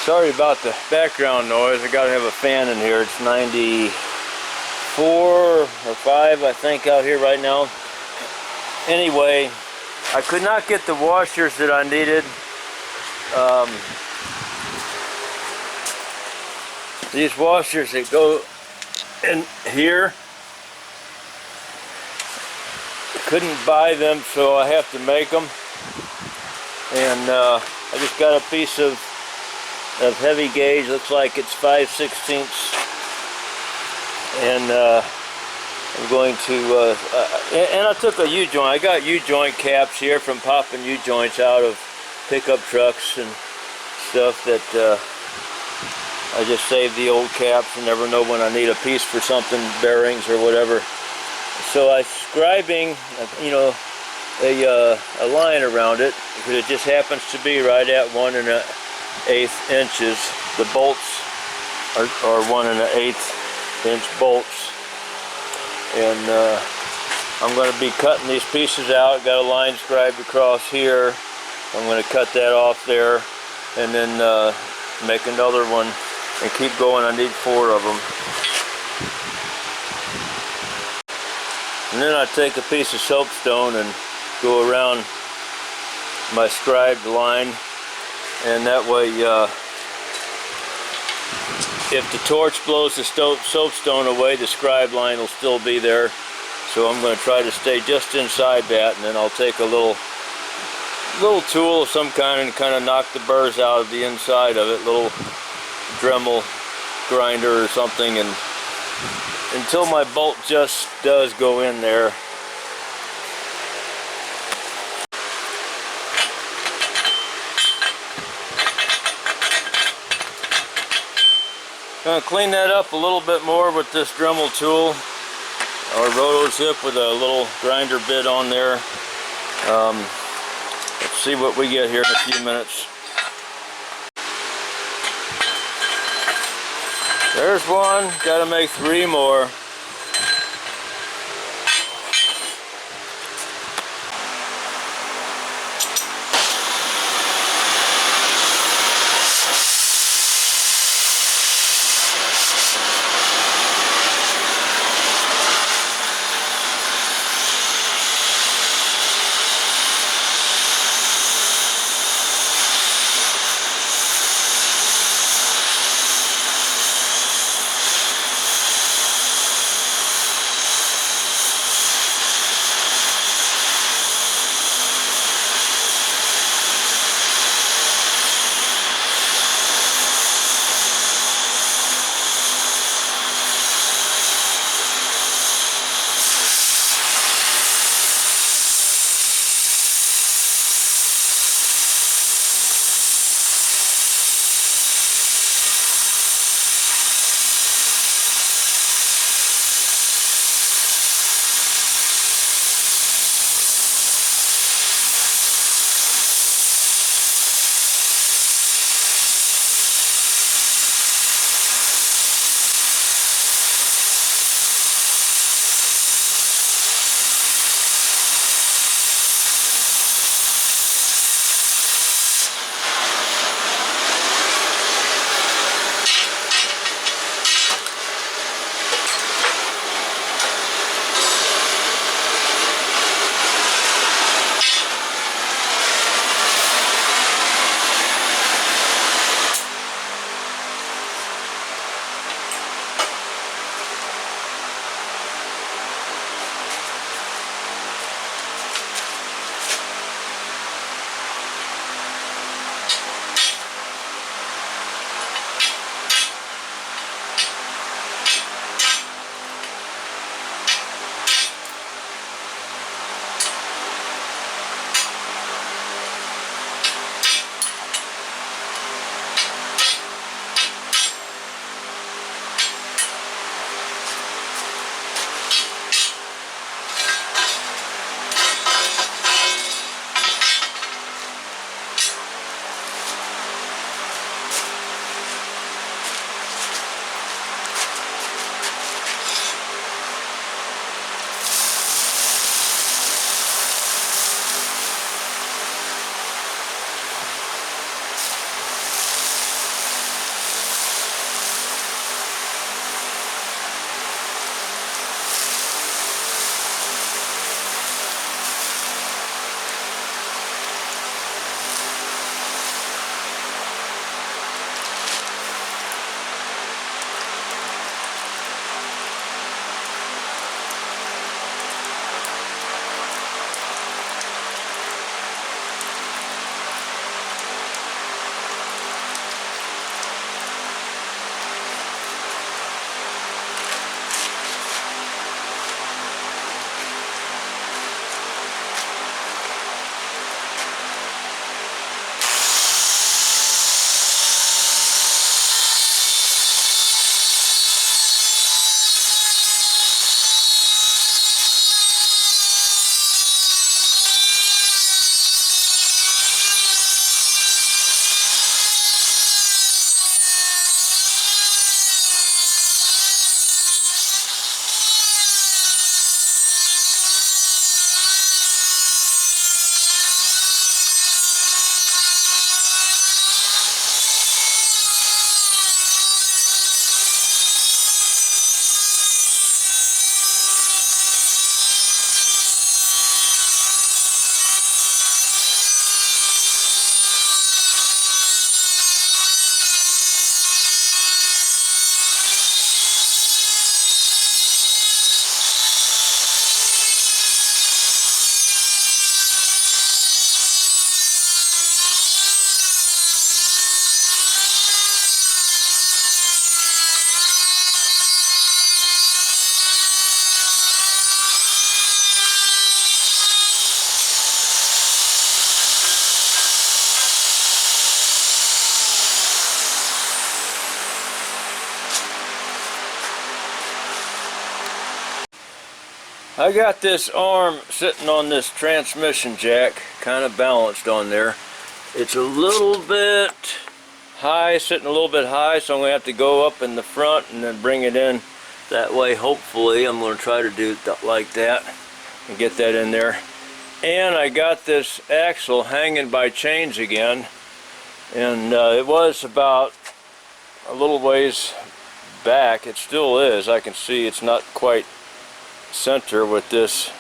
Sorry about the background noise. I gotta have a fan in here. It's 94 or 5, I think, out here right now. Anyway, I could not get the washers that I needed. These washers that go in here, couldn't buy them, so I have to make them. And I just got a piece of heavy gauge. Looks like it's 5/16, and I'm going to and I took a U-joint. I got U-joint caps here from popping U-joints out of pickup trucks and stuff that I just saved the old caps and never know when I need a piece for something, bearings or whatever. So I'm scribing, a line around it, because it just happens to be right at 1 1/8 inches. The bolts are 1 1/8 inch bolts, and I'm going to be cutting these pieces out. Got a line scribed across here. I'm going to cut that off there, and then make another one and keep going. I need 4 of them. And then I take a piece of soapstone and go around my scribed line, and that way if the torch blows the soapstone away, the scribed line will still be there. So I'm going to try to stay just inside that, and then I'll take a little tool of some kind and kind of knock the burrs out of the inside of it, little Dremel grinder or something, and until my bolt just does go in there. Gonna clean that up a little bit more with this Dremel tool, or roto zip with a little grinder bit on there. Let's see what we get here in a few minutes. There's one, gotta make 3 more. I got this arm sitting on this transmission jack, kind of balanced on there. It's a little bit high, sitting a little bit high, so I'm going to have to go up in the front and then bring it in that way. Hopefully I'm going to try to do it like that and get that in there. And I got this axle hanging by chains again, and it was about a little ways back. It still is. I can see it's not quite center with this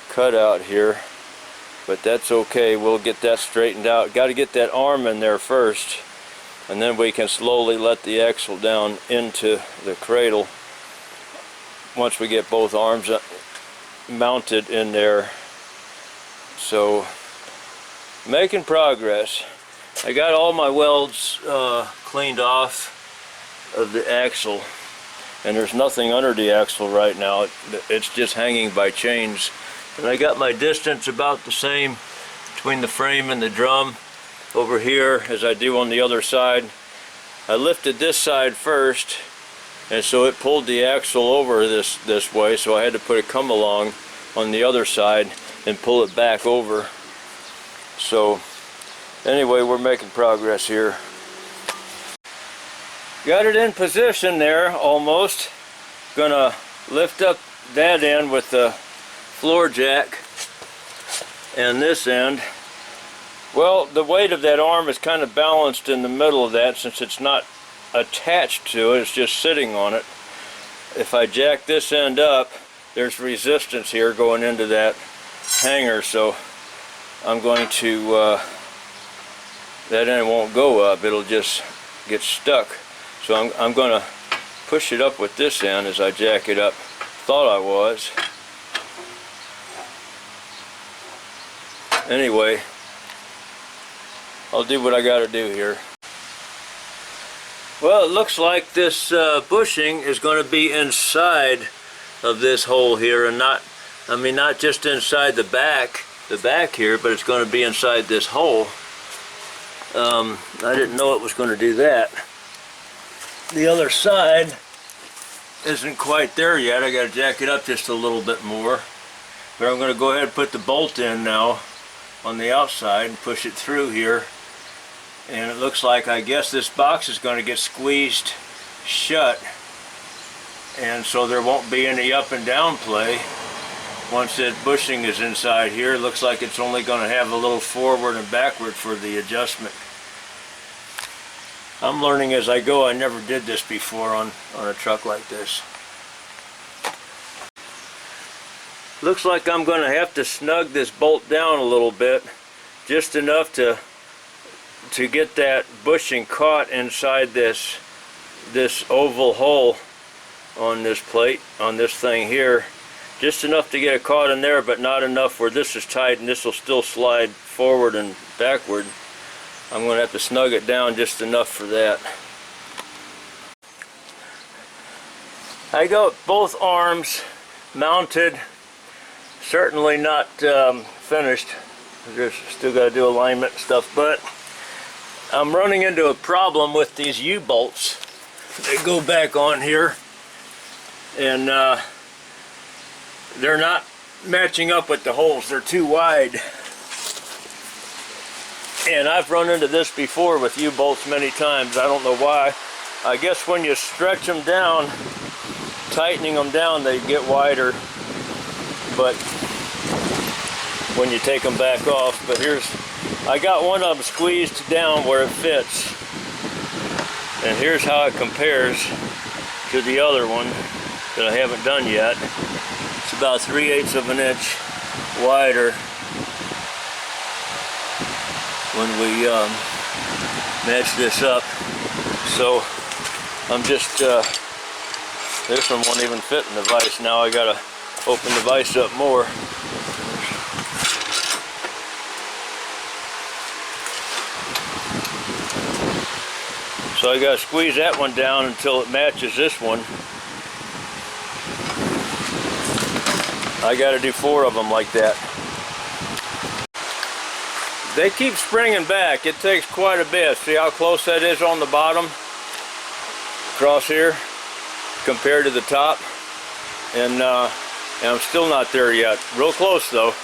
cutout here, but that's okay. We'll get that straightened out. Got to get that arm in there first, and then we can slowly let the axle down into the cradle once we get both arms mounted in there. So, making progress. I got all my welds cleaned off of the axle, and there's nothing under the axle right now. It's just hanging by chains. And I got my distance about the same between the frame and the drum over here as I do on the other side. I lifted this side first, and so it pulled the axle over this way, so I had to put a come along on the other side and pull it back over. So anyway, we're making progress here. Got it in position there almost. Gonna lift up that end with the floor jack and this end. Well, the weight of that arm is kind of balanced in the middle of that, since it's not attached to it, it's just sitting on it. If I jack this end up, there's resistance here going into that hanger, so I'm going to that end won't go up, it'll just get stuck. So I'm going to push it up with this end as I jack it up. Thought I was. Anyway, I'll do what I got to do here. Well, it looks like this bushing is going to be inside of this hole here, and not just inside the back here, but it's going to be inside this hole. I didn't know it was going to do that. The other side isn't quite there yet. I got to jack it up just a little bit more, but I'm going to go ahead and put the bolt in now on the outside and push it through here. And it looks like, I guess this box is going to get squeezed shut, and so there won't be any up and down play once that bushing is inside here. It looks like it's only going to have a little forward and backward for the adjustment. I'm learning as I go. I never did this before on a truck like this. Looks like I'm going to have to snug this bolt down a little bit, just enough to get that bushing caught inside this oval hole on this plate, on this thing here. Just enough to get it caught in there, but not enough where this is tight and this will still slide forward and backward. I'm going to have to snug it down just enough for that. I got both arms mounted, certainly not finished. Just still got to do alignment stuff, but I'm running into a problem with these U-bolts. They go back on here, and they're not matching up with the holes. They're too wide. And I've run into this before with U-bolts many times. I don't know why. I guess when you stretch them down, tightening them down, they get wider. But when you take them back off, but I got one of them squeezed down where it fits. And here's how it compares to the other one that I haven't done yet. It's about 3/8 of an inch wider when we match this up. So I'm just, this one won't even fit in the vise now. I gotta open the vise up more. So I gotta squeeze that one down until it matches this one. I gotta do 4 of them like that. They keep springing back. It takes quite a bit. See how close that is on the bottom? Across here compared to the top. And And I'm still not there yet. Real close though.